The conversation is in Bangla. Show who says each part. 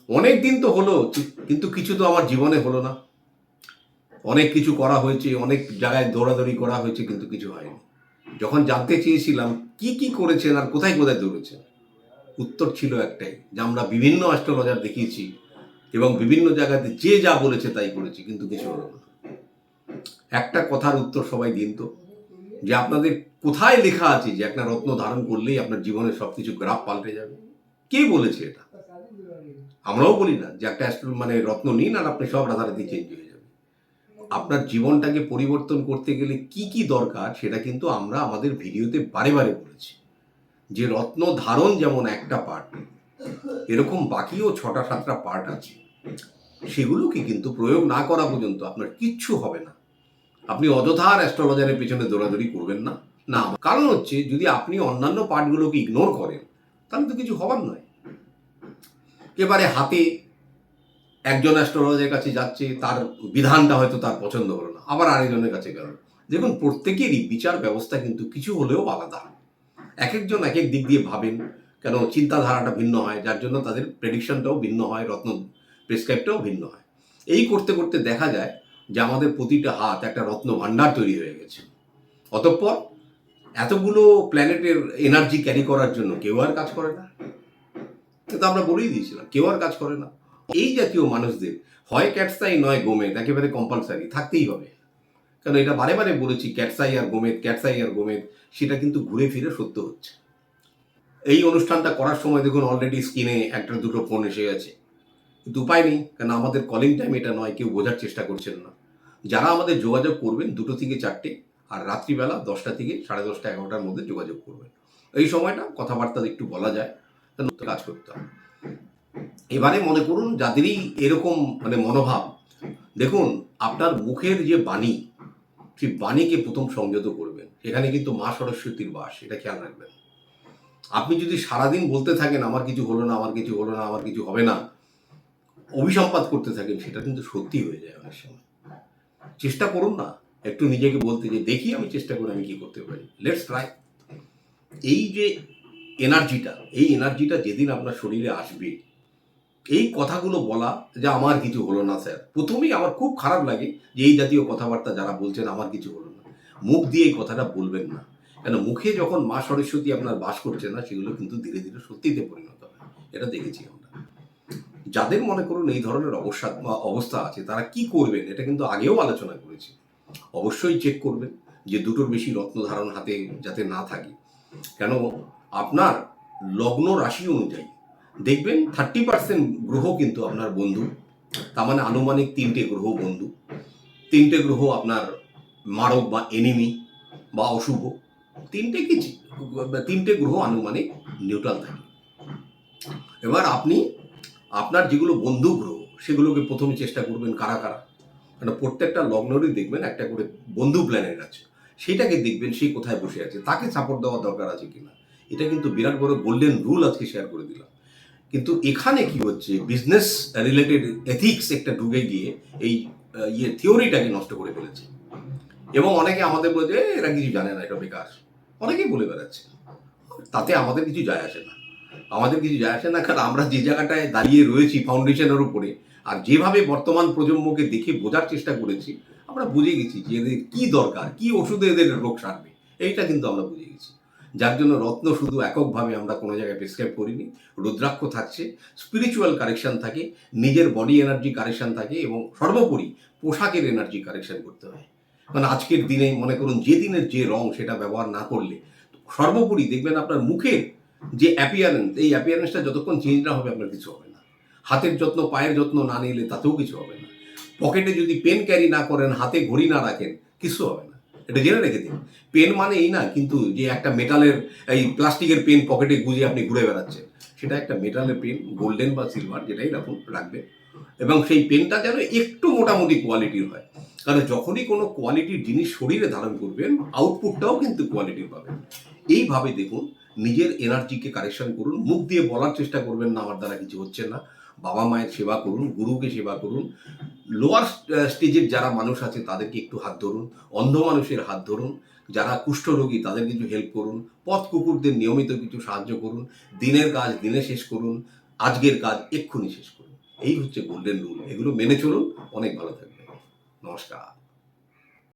Speaker 1: অনেক দিন তো হলো, কিন্তু কিছু তো আমার জীবনে হলো না। অনেক কিছু করা হয়েছে, অনেক জায়গায় দৌড়াদৌড়ি করা হয়েছে, কিন্তু কিছু হয়নি। যখন জানতে চেয়েছিলাম কি কি করেছেন আর কোথায় কোথায় দৌড়েছেন, উত্তর ছিল একটাই, যে আমরা বিভিন্ন অ্যাস্ট্রোলজার দেখিয়েছি এবং বিভিন্ন জায়গাতে যে যা বলেছে তাই করেছি, কিন্তু কিছু হলো না। একটা কথার উত্তর সবাই দিন তো, যে আপনাদের কোথায় লেখা আছে যে একটা রত্ন ধারণ করলেই আপনার জীবনের সবকিছু গ্রাফ পাল্টে যাবে? কে বলেছে এটা? আমরাও বলি না যে একটা মানে রত্ন নিন আর আপনি সব রাতারাতি চেঞ্জ হয়ে যাবে। আপনার জীবনটাকে পরিবর্তন করতে গেলে কি কি দরকার সেটা কিন্তু আমরা আমাদের ভিডিওতে বারে বারে বলেছি। যে রত্ন ধারণ যেমন একটা পার্ট, এরকম বাকিও ৬টা ৭টা পার্ট আছে। সেগুলোকে কিন্তু প্রয়োগ না করা পর্যন্ত আপনার কিচ্ছু হবে না। আপনি অযথার অ্যাস্ট্রোলজারের পেছনে দৌড়াদৌড়ি করবেন না। না, কারণ হচ্ছে যদি আপনি অন্যান্য পার্টগুলোকে ইগনোর করেন তাহলে তো কিছু হবার নয়। এবারে হাতে একজন অ্যাস্ট্রোলজারের কাছে যাচ্ছে, তার বিধানটা হয়তো তার পছন্দ হলো না, আবার আরেকজনের কাছে গেল। দেখুন, প্রত্যেকেরই বিচার ব্যবস্থা কিন্তু কিছু হলেও আলাদা। এক একজন এক এক দিক দিয়ে ভাবেন, কেন চিন্তাধারাটা ভিন্ন হয়, যার জন্য তাদের প্রেডিকশনটাও ভিন্ন হয়, রত্ন প্রেসক্রাইবটাও ভিন্ন হয়। এই করতে করতে দেখা যায় যে আমাদের প্রতিটা হাত একটা রত্ন ভাণ্ডার তৈরি হয়ে গেছে। অতঃপর এতগুলো প্ল্যানেটের এনার্জি ক্যারি করার জন্য কেউ আর কাজ করে না। কিন্তু আমরা বলেই দিয়েছিলাম কেউ আর কাজ করে না। এই জাতীয় মানুষদের হয় ক্যাটসাই নয় গোমেদ একেবারে কম্পালসারি থাকতেই হবে। কারণ এটা বারে বারে বলেছি, ক্যাটসাই আর গোমেদ, ক্যাটসাই আর গোমেদ, সেটা কিন্তু ঘুরে ফিরে সত্য হচ্ছে। এই অনুষ্ঠানটা করার সময় দেখুন অলরেডি স্ক্রিনে একটা দুটো ফোন এসে গেছে, কিন্তু উপায় নেই, কারণ আমাদের কলিং টাইম এটা নয়, কেউ বোঝার চেষ্টা করছেন না। যারা আমাদের যোগাযোগ করবেন 2টো থেকে 4টে, আর রাত্রিবেলা 10টা থেকে 10:30 11টার মধ্যে যোগাযোগ করবেন। এই সময়টা কথাবার্তা একটু বলা যায়, কাজ করতে হবে। এবারে মনে করুন যাদেরই এরকম মানে মনোভাব, দেখুন আপনার মুখের যে বাণী, সেই বাণীকে প্রথম সংযত করবেন। সেখানে কিন্তু মা সরস্বতীর বাস, এটা খেয়াল রাখবেন। আপনি যদি সারাদিন বলতে থাকেন আমার কিছু হলো না, আমার কিছু হলো না, আমার কিছু হবে না, অভিসম্পাত করতে থাকেন, সেটা কিন্তু সত্যি হয়ে যায় অনেক সময়। চেষ্টা করুন না একটু নিজেকে বলতে, যে দেখি আমি চেষ্টা করে আমি কি করতে পারি, লেটস ট্রাই। এই যে এনার্জিটা, এই এনার্জিটা যেদিন আপনার শরীরে আসবে, এই কথাগুলো বলা যে আমার কিছু হলো না স্যার, প্রথমেই আমার খুব খারাপ লাগে যে এই জাতীয় কথাবার্তা যারা বলছেন আমার কিছু হলো না, মুখ দিয়ে এই কথাটা বলবেন না। কেন, মুখে যখন মা সরস্বতী আপনার বাস করছে না, সেগুলো কিন্তু ধীরে ধীরে সত্যিতে পরিণত হয়। এটা দেখেছি আমরা। যাদের মনে করুন এই ধরনের অবস্থা আছে, তারা কি করবেন এটা কিন্তু আগেও আলোচনা করেছি। অবশ্যই চেক করবেন যে 2টোর বেশি রত্ন ধারণ হাতে যাতে না থাকে। কেন, আপনার লগ্ন রাশি অনুযায়ী দেখবেন 30% গ্রহ কিন্তু আপনার বন্ধু, তার মানে আনুমানিক 3টে গ্রহ বন্ধু, 3টে গ্রহ আপনার মারক বা এনিমি বা অশুভ, 3টে গ্রহ আনুমানিক নিউট্রাল থাকে। এবার আপনি আপনার যেগুলো বন্ধু গ্রহ সেগুলোকে প্রথমে চেষ্টা করবেন কারা কারা, কারণ প্রত্যেকটা লগ্নেরই দেখবেন একটা করে বন্ধু প্ল্যানেট আছে, সেটাকে দেখবেন সে কোথায় বসে আছে, তাকে সাপোর্ট দেওয়ার দরকার আছে কিনা। এটা কিন্তু বিরাট বড় গোল্ডেন রুল আজকে শেয়ার করে দিলাম। কিন্তু এখানে কি হচ্ছে, বিজনেস রিলেটেড এথিক্স একটা ঢুকে গিয়ে এই থিওরিটাকে নষ্ট করে ফেলেছে। এবং অনেকে আমাদের বলে যে এরা কিছু জানে না, এটা বেকার, অনেকেই বলে বেড়াচ্ছে। তাতে আমাদের কিছু যায় আসে না, আমাদের কিছু যায় আসে না, কারণ আমরা যে জায়গাটায় দাঁড়িয়ে রয়েছি ফাউন্ডেশনের উপরে, আর যেভাবে বর্তমান প্রজন্মকে দেখে বোঝার চেষ্টা করেছি, আমরা বুঝে গেছি যে এদের কী দরকার, কী ওষুধে এদের রোগ সারবে, এইটা কিন্তু আমরা বুঝে গেছি। যার জন্য রত্ন শুধু এককভাবে আমরা কোনো জায়গায় প্রেসক্রাইব করিনি। রুদ্রাক্ষ থাকছে, স্পিরিচুয়াল কারেকশন থাকে, নিজের বডি এনার্জি কারেকশন থাকে, এবং সর্বোপরি পোশাকের এনার্জি কারেকশন করতে হয়। কারণ আজকের দিনে মনে করুন যে দিনের যে রং সেটা ব্যবহার না করলে, সর্বোপরি দেখবেন আপনার মুখের যে অ্যাপিয়ারেন্স, এই অ্যাপিয়ারেন্সটা যতক্ষণ চেঞ্জ না হবে আপনার কিছু হবে না। হাতের যত্ন পায়ের যত্ন না নিলে তাতেও কিছু হবে না। পকেটে যদি পেন ক্যারি না করেন, হাতে ঘড়ি না রাখেন, কিছু হবে না। এটা জেনে রেখে দিন। পেন মানে এই না কিন্তু যে একটা মেটালের এই প্লাস্টিকের পেন পকেটে গুঁজে আপনি ঘুরে বেড়াচ্ছেন, সেটা একটা মেটালের পেন, গোল্ডেন বা সিলভার যেটাই রাখবেন, এবং সেই পেনটা যেন একটু মোটামুটি কোয়ালিটির হয়। কারণ যখনই কোনো কোয়ালিটির জিনিস শরীরে ধারণ করবেন, আউটপুটটাও কিন্তু কোয়ালিটির পাবেন। এইভাবে দেখুন, নিজের এনার্জিকে কারেকশন করুন, মুখ দিয়ে বলার চেষ্টা করবেন না আমার দ্বারা কিছু হচ্ছে না। বাবা মায়ের সেবা করুন, গুরুকে সেবা করুন, লোয়ার স্টেজের যারা মানুষ আছে তাদেরকে একটু হাত ধরুন, অন্ধ মানুষের হাত ধরুন, যারা কুষ্ঠরোগী তাদের কিছু হেল্প করুন, পথ কুকুরদের নিয়মিত কিছু সাহায্য করুন, দিনের কাজ দিনে শেষ করুন, আজকের কাজ এক্ষুনি শেষ করুন। এই হচ্ছে গোল্ডেন রুল, এগুলো মেনে চলুন, অনেক ভালো থাকবে। নমস্কার।